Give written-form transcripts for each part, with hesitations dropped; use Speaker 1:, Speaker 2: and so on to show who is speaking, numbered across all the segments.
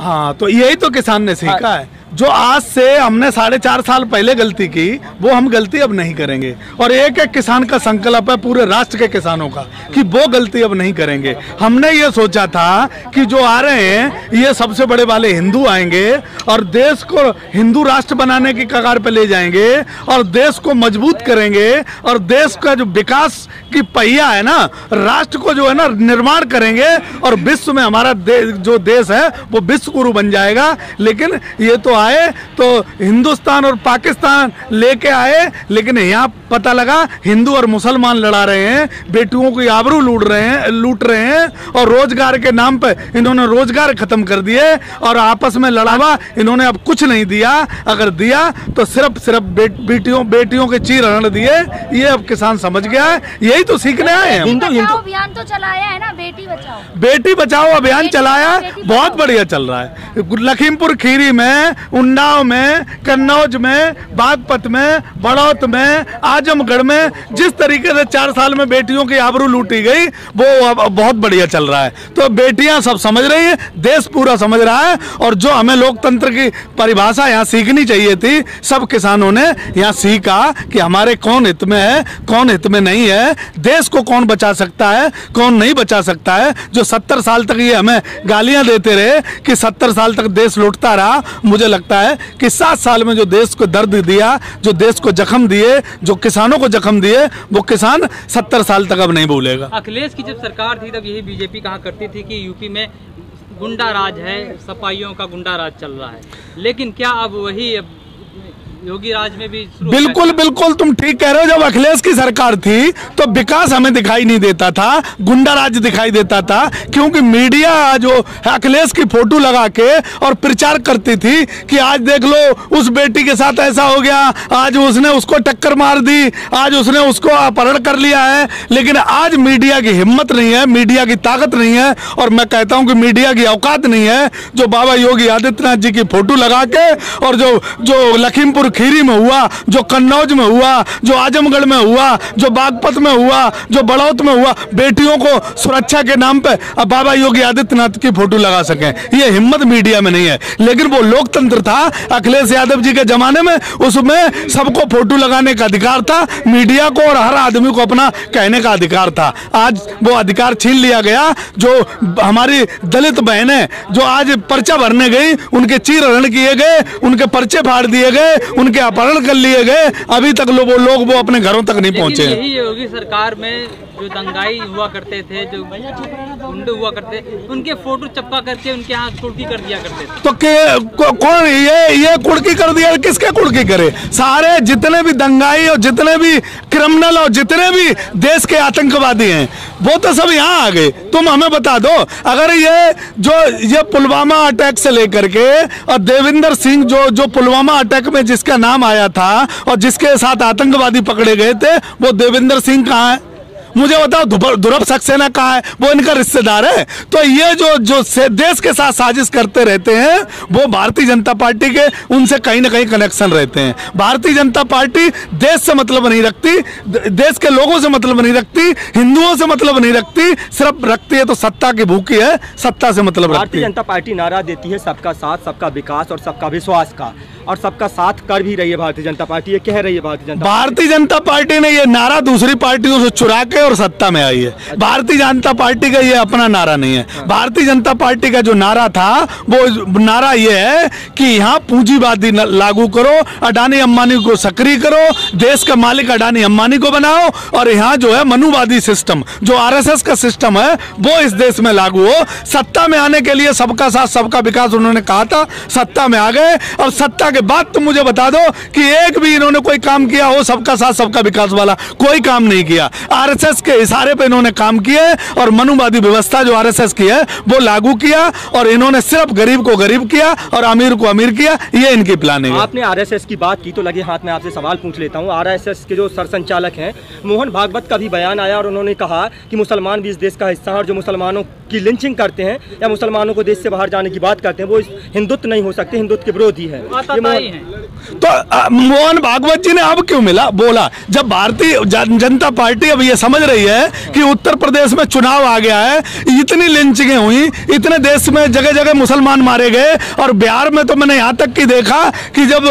Speaker 1: हाँ, तो यही तो किसान ने सीखा है। जो आज से हमने 4.5 साल पहले गलती की, वो हम गलती अब नहीं करेंगे। और एक एक किसान का संकल्प है पूरे राष्ट्र के किसानों का कि वो गलती अब नहीं करेंगे। हमने ये सोचा था कि जो आ रहे हैं ये सबसे बड़े वाले हिंदू आएंगे और देश को हिंदू राष्ट्र बनाने की कगार पे ले जाएंगे और देश को मजबूत करेंगे और देश का जो विकास की पहिया है ना, राष्ट्र को जो है ना निर्माण करेंगे और विश्व में हमारा जो देश है वो विश्व गुरु बन जाएगा। लेकिन ये तो आए तो हिंदुस्तान और पाकिस्तान लेके आए, लेकिन यहाँ पता लगा हिंदू और मुसलमान लड़ा रहे हैं, बेटियों की आबरू लूट रहे हैं और रोजगार के नाम पे इन्होंने रोजगार खत्म कर दिए और आपस में लड़ावा इन्होंने अब कुछ नहीं दिया। अगर दिया तो सिर्फ बेटियों के चीर हरण दिए। ये अब किसान समझ गया है, यही तो सीखने आए हैं।
Speaker 2: अभियान तो चलाया है ना, बेटी बचाओ अभियान
Speaker 1: चलाया, बहुत बढ़िया चल रहा है। लखीमपुर खीरी में, उन्नाव में, कन्नौज में, बागपत में, बड़ौत में, आजमगढ़ में जिस तरीके से 4 साल में बेटियों की आबरू लूटी गई वो बहुत बढ़िया चल रहा है। तो बेटियां सब समझ रही हैं, देश पूरा समझ रहा है। और जो हमें लोकतंत्र की परिभाषा यहाँ सीखनी चाहिए थी, सब किसानों ने यहाँ सीखा कि हमारे कौन हित में है, कौन हित में नहीं है, देश को कौन बचा सकता है, कौन नहीं बचा सकता है। जो 70 साल तक ये हमें गालियां देते रहे कि 70 साल तक देश लुटता रहा, मुझे लगता है कि 7 साल में जो देश को दर्द दिया, जो देश को जख्म दिए, जो किसानों को जख्म दिए, वो किसान 70 साल तक अब नहीं भूलेगा।
Speaker 3: अखिलेश की जब सरकार थी तब यही बीजेपी कहा करती थी कि यूपी में गुंडा राज है, सपाइयों का गुंडा राज चल रहा है, लेकिन क्या अब वही योगी राज में भी
Speaker 1: बिल्कुल तुम ठीक कह रहे हो। जब अखिलेश की सरकार थी तो विकास हमें दिखाई नहीं देता था, गुंडा राज दिखाई देता था, क्योंकि मीडिया जो अखिलेश की फोटो लगा के और प्रचार करती थी कि आज देख लो उस बेटी के साथ ऐसा हो गया, आज उसने उसको टक्कर मार दी, आज उसने उसको अपहरण कर लिया है। लेकिन आज मीडिया की हिम्मत नहीं है, मीडिया की ताकत नहीं है और मैं कहता हूं कि मीडिया की औकात नहीं है। जो बाबा योगी आदित्यनाथ जी की फोटो लगा के और जो लखीमपुर खीरी में हुआ, जो कन्नौज में हुआ, जो आजमगढ़ में हुआ, जो बागपत में हुआ, जो बड़ौत में हुआ, बेटियों को सुरक्षा के नाम पे अब बाबा योगी आदित्यनाथ की फोटो लगा सकें, ये हिम्मत मीडिया में नहीं है। लेकिन वो लोकतंत्र था अखिलेश यादव जी के जमाने में, उसमें सबको फोटो लगाने का अधिकार था, मीडिया को और हर आदमी को अपना कहने का अधिकार था। आज वो अधिकार छीन लिया गया। जो हमारी दलित बहनें जो आज पर्चा भरने गई, उनके चीर हरण किए गए, उनके पर्चे फाड़ दिए गए, उनके अपहरण कर लिए गए, अभी तक वो अपने घरों तक नहीं पहुंचे।
Speaker 3: यही योगी सरकार में जो दंगाई हुआ करते थे, जो गुंडे हुआ करते, उनके फोटो चिपका करके उनके यहाँ कुर्की कर दिया करते थे।
Speaker 1: तो कौन ये कुर्की कर दिया? किसके कुर्की करे? सारे जितने भी दंगाई और जितने भी क्रिमिनल और जितने भी देश के आतंकवादी हैं वो तो सब यहाँ आ गए। तुम हमें बता दो, अगर ये पुलवामा अटैक से लेकर के और देविंदर सिंह जो पुलवामा अटैक में जिसका नाम आया था और जिसके साथ आतंकवादी पकड़े गए थे, वो देविंदर सिंह कहाँ है? मुझे बताओ। ध्रुव सक्सेना कहाँ है? वो इनका रिश्तेदार है। तो ये जो देश के साथ साजिश करते रहते हैं वो भारतीय जनता पार्टी के उनसे कहीं ना कहीं कनेक्शन रहते हैं। भारतीय जनता पार्टी देश से मतलब नहीं रखती, देश के लोगों से मतलब नहीं रखती, हिंदुओं से मतलब नहीं रखती, सिर्फ रखती है तो सत्ता की भूखी है, सत्ता से मतलब रखती है।
Speaker 4: भारतीय जनता पार्टी नारा देती है सबका साथ, सबका विकास और सबका विश्वास का, और सबका साथ कर भी रही है भारतीय जनता पार्टी। ये कह रही है भारतीय जनता पार्टी ने ये नारा दूसरी पार्टियों से चुरा के और सत्ता में आई है। भारतीय जनता पार्टी का ये अपना नारा नहीं है। भारतीय जनता पार्टी का जो नारा था वो नारा ये है कि यहाँ पूंजीवादी लागू करो, अडानी अंबानी को सक्रिय करो, देश का मालिक अडानी अंबानी को बनाओ, और यहाँ जो है मनुवादी सिस्टम, जो आरएसएस का सिस्टम है, वो इस देश में लागू हो। सत्ता में आने के लिए सबका साथ सबका विकास उन्होंने कहा था, सत्ता में आ गए और सत्ता के बाद तुम मुझे बता दो कि एक भी इन्होंने कोई काम किया हो सबका साथ सबका विकास वाला? कोई काम नहीं किया। आरएसएस के इशारे पे इन्होंने काम किए और मनुवादी व्यवस्था जो आरएसएस की है वो लागू किया, और इन्होंने सिर्फ गरीब को गरीब किया और अमीर को अमीर किया। ये इनकी प्लानिंग है। आपने आरएसएस की बात की तो लगे हाथ में आपसे सवाल पूछ लेता हूँ। आरएसएस के जो सरसंचालक हैं मोहन भागवत का भी बयान आया और उन्होंने कहा कि मुसलमान भी इस देश का हिस्सा है, और जो मुसलमानों की लिंचिंग करते हैं या मुसलमानों को देश से बाहर जाने की बात करते हैं वो हिंदुत्व नहीं हो सकते, हिंदुत्व के विरोधी है।
Speaker 1: तो मोहन भागवत जी ने अब क्यों बोला? जब भारतीय जनता पार्टी अब ये समझ रही है कि उत्तर प्रदेश में चुनाव आ गया है, इतनी लिंचिंगें हुई, इतने देश में जगह जगह मुसलमान मारे गए, और बिहार में तो मैंने यहाँ तक कि देखा कि जब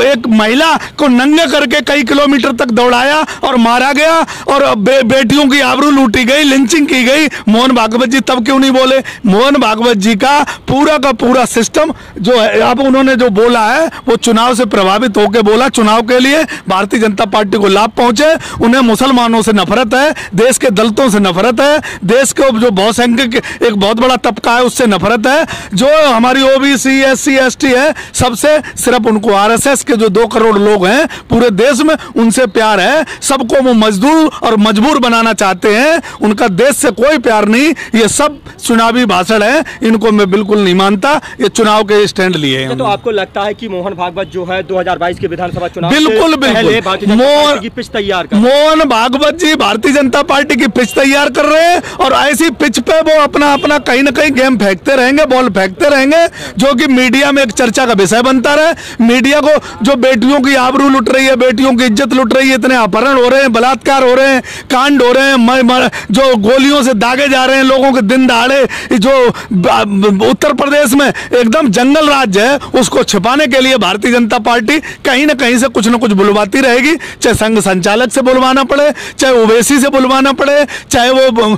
Speaker 1: एक महिला को नंगे करके कई किलोमीटर तक दौड़ाया और मारा गया और बेटियों की आबरू लूटी गई, लिंचिंग की गई, मोहन भागवत जी तब क्यों नहीं बोले? मोहन भागवत जी का पूरा सिस्टम जो है, अब उन्होंने जो बोला है वो चुनाव से प्रभावित होकर बोला। चुनाव के लिए भारतीय जनता पार्टी को लाभ पहुंचे, उन्हें मुसलमानों से नफरत है, देश के दलितों से नफरत है, देश को जो बहुसंख्यक एक बहुत बड़ा तबका है उससे नफरत है, जो हमारी ओबीसी SC ST है सबसे, सिर्फ उनको RSS के जो 2 करोड़ लोग हैं पूरे देश में उनसे प्यार है। सबको वो मजदूर और मजबूर बनाना चाहते हैं, उनका देश से कोई प्यार नहीं। ये सब चुनावी भाषण है, इनको मैं बिल्कुल नहीं मानता, ये चुनाव के स्टैंड लिए हैं।
Speaker 4: तो आपको लगता है कि मोहन भागवत जो है 2022 के विधानसभा चुनाव
Speaker 1: बिल्कुल
Speaker 4: की पिच तैयार कर,
Speaker 1: मोहन भागवत जी भारतीय जनता पार्टी की पिच तैयार कर रहे हैं, और ऐसी पिच पे वो अपना कहीं ना कहीं गेम फेंकते रहेंगे, बॉल फेंकते रहेंगे, जो कि मीडिया में एक चर्चा का विषय बनता रहे। मीडिया को जो बेटियों की आबरू लुट रही है, बेटियों की इज्जत लुट रही है, इतने अपहरण हो रहे हैं, बलात्कार हो रहे हैं, कांड हो रहे हैं, जो गोलियों से दागे जा रहे हैं लोगों के दिन दहाड़े, जो उत्तर प्रदेश में एकदम जंगल राज्य है, उसको छिपाने के लिए भारतीय जनता पार्टी कहीं ना कहीं से कुछ न कुछ बुलवाती रहेगी, चाहे संघ संचालक से बुलवाना पड़े, चाहे ओवैसी से बुलवाना पड़े, चाहे वो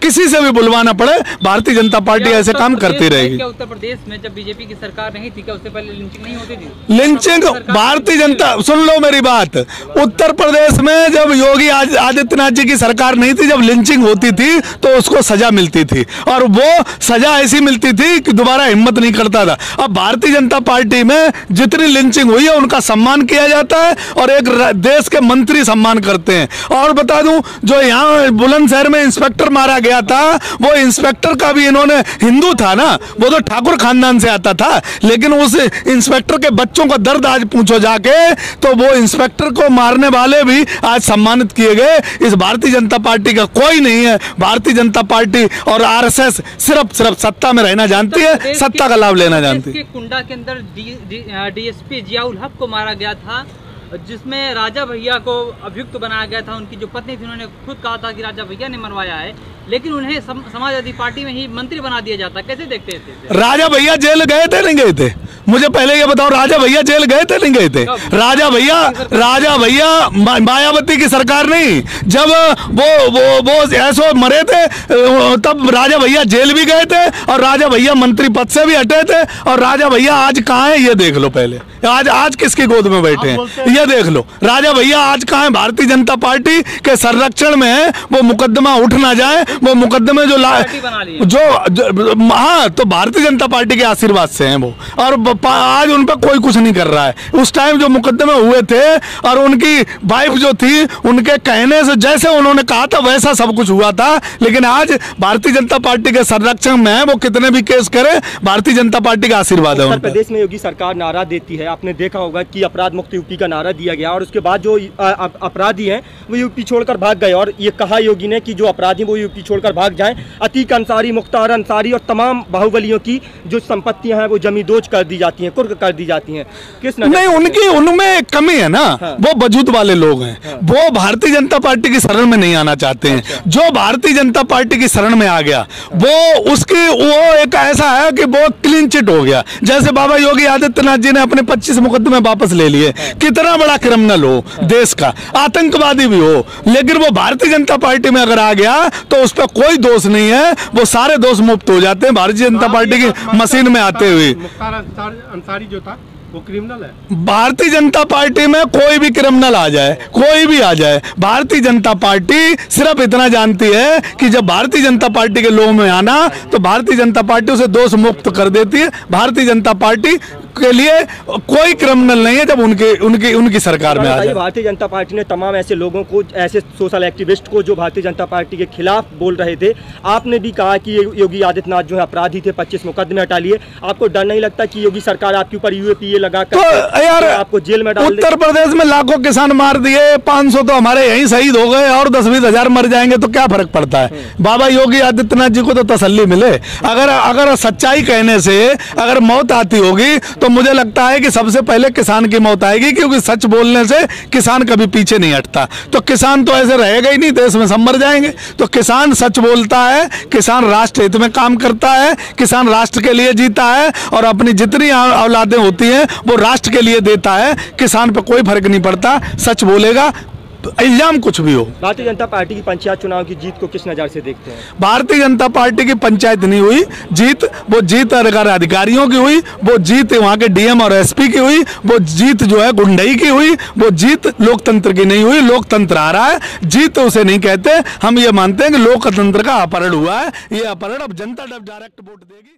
Speaker 1: किसी से भी बुलवाना पड़े, भारतीय जनता पार्टी ऐसे काम करती रहेगी।
Speaker 3: क्या उत्तर प्रदेश में जब बीजेपी की सरकार नहीं थी, क्या उससे पहले लिंचिंग नहीं होती थी?
Speaker 1: लिंचिंग भारतीय जनता, सुन लो मेरी बात, उत्तर प्रदेश में जब योगी आदित्यनाथ जी की सरकार नहीं थी, जब लिंचिंग होती थी तो उसको सजा मिलती थी, और वो सजा ऐसी मिलती थी कि दोबारा हिम्मत नहीं करता था। अब भारतीय जनता पार्टी में जितनी लिंचिंग हुई है उनका सम्मान किया जाता है, और एक देश के मंत्री सम्मान करते हैं। और बता दूं, जो यहाँ बुलंदशहर में इंस्पेक्टर मारा गया था, वो इंस्पेक्टर का भी इन्होंने, हिंदू था ना, वो तो ठाकुर खानदान से आता था, लेकिन उस इंस्पेक्टर के बच्चों का दर्द आज पूछो जाके, तो वो इंस्पेक्टर को मारने वाले भी आज सम्मानित किए गए। इस भारतीय जनता पार्टी का कोई नहीं है। भारतीय जनता पार्टी और RSS सिर्फ सत्ता में रहना जानती है, सत्ता का लाभ लेना जानती है।
Speaker 3: कुंडा के अंदर DSP जियाउल हक को मारा गया था, जिसमें राजा भैया को अभियुक्त बनाया गया था। उनकी जो पत्नी थी, उन्होंने खुद कहा था कि राजा भैया ने मरवाया है, लेकिन उन्हें समाजवादी पार्टी में ही मंत्री बना दिया जाता। कैसे देखते थे?
Speaker 1: राजा भैया जेल गए थे नहीं गए थे? मुझे पहले ये बताओ, राजा भैया जेल गए थे नहीं गए थे? राजा भैया मायावती की सरकार नहीं, जब वो ऐसो मरे थे तब राजा भैया जेल भी गए थे, और राजा भैया मंत्री पद से भी हटे थे। और राजा भैया आज कहाँ है ये देख लो पहले, आज किसकी गोद में बैठे हैं ये देख लो। राजा भैया आज कहाँ है? भारतीय जनता पार्टी के संरक्षण में है, वो मुकदमा उठ ना जाए, वो मुकदमे हाँ, तो भारतीय जनता पार्टी के आशीर्वाद से हैं वो, और आज उन पर कोई कुछ नहीं कर रहा है। उस टाइम जो मुकदमे हुए थे, और उनकी वाइफ जो थी, उनके कहने से जैसे उन्होंने कहा था वैसा सब कुछ हुआ था। लेकिन आज भारतीय जनता पार्टी के संरक्षण में है, वो कितने भी केस करे, भारतीय जनता पार्टी का आशीर्वाद है।
Speaker 4: उत्तर प्रदेश में योगी सरकार नारा देती है, आपने देखा होगा कि अपराध मुक्त यूपी का नारा दिया गया, और उसके बाद जो अपराधी हैं वो यूपी छोड़कर भाग गए, और ये कहा योगी ने कि जो अपराधी वो यूपी छोड़कर भाग जाएं। अतीक अंसारी, मुख्तार अंसारी और तमाम बाहुबलियों की जो संपत्तियां हैं वो जमींदोज कर दी जाती हैं, कुर्क कर दी जाती हैं। किस नहीं,
Speaker 1: उनमें कमी है ना। हाँ। वो वजूद वाले लोग हैं। हाँ। वो भारतीय जनता पार्टी की शरण में नहीं आना चाहते हैं। अच्छा। जो भारतीय जनता पार्टी की शरण में आ गया, वो एक ऐसा है कि वो क्लीन चिट हो गया। जैसे बाबा योगी आदित्यनाथ जी ने अपने 25 मुकदमे वापस ले लिए। हाँ। कितना बड़ा क्रिमिनल हो, हाँ। देश का आतंकवादी भी हो, लेकिन वो भारतीय जनता पार्टी में अगर आ गया तो उस पर कोई दोष नहीं है, वो सारे दोष मुक्त हो जाते हैं भारतीय जनता पार्टी की मशीन में आते हुए।
Speaker 5: मुख्तार अंसारी जो था वो क्रिमिनल है।
Speaker 1: भारतीय जनता पार्टी में कोई भी क्रिमिनल आ जाए, कोई भी आ जाए, भारतीय जनता पार्टी सिर्फ इतना जानती है कि जब भारतीय जनता पार्टी के लोगों में आना तो भारतीय जनता पार्टी उसे दोष मुक्त कर देती है। भारतीय जनता पार्टी के लिए कोई क्रिमिनल नहीं है जब उनकी सरकार में आ जाए।
Speaker 4: भारतीय जनता पार्टी ने तमाम ऐसे लोगों को, ऐसे सोशल एक्टिविस्ट को जो भारतीय जनता पार्टी के खिलाफ बोल रहे थे, आपने भी कहा कि योगी आदित्यनाथ जो है अपराधी थे, 25 मुकदमे हटा लिए। आपको डर नहीं लगता कि योगी सरकार आपके ऊपर यूएपीए लगा कर
Speaker 1: तो यार
Speaker 4: आपको जेल में डाल दे?
Speaker 1: उत्तर प्रदेश में लाखों किसान मार दिए, 500 तो हमारे यहीं शहीद हो गए, और 10-20 हजार मर जाएंगे तो क्या फर्क पड़ता है? बाबा योगी आदित्यनाथ जी को तो तसल्ली मिले। अगर सच्चाई कहने से अगर मौत आती होगी तो तो मुझे लगता है कि सबसे पहले किसान की मौत आएगी, क्योंकि सच बोलने से किसान कभी पीछे नहीं हटता। तो किसान तो ऐसे रहेगा ही नहीं, देश में सब मर जाएंगे। तो किसान सच बोलता है, किसान राष्ट्र हित में काम करता है, किसान राष्ट्र के लिए जीता है और अपनी जितनी औलादें होती हैं वो राष्ट्र के लिए देता है। किसान पे कोई फर्क नहीं पड़ता, सच बोलेगा, इल्जाम कुछ भी हो।
Speaker 4: भारतीय जनता पार्टी की पंचायत चुनाव की जीत को किस नज़र से देखते हैं?
Speaker 1: भारतीय जनता पार्टी की पंचायत नहीं हुई जीत, वो जीत अधिकारियों की हुई, वो जीत वहाँ के डीएम और एसपी की हुई, वो जीत जो है गुंडई की हुई, वो जीत लोकतंत्र की नहीं हुई। लोकतंत्र आ रहा है, जीत उसे नहीं कहते। हम ये मानते हैं कि लोकतंत्र का अपहरण हुआ है। ये अपहरण अब जनता डायरेक्ट वोट देगी।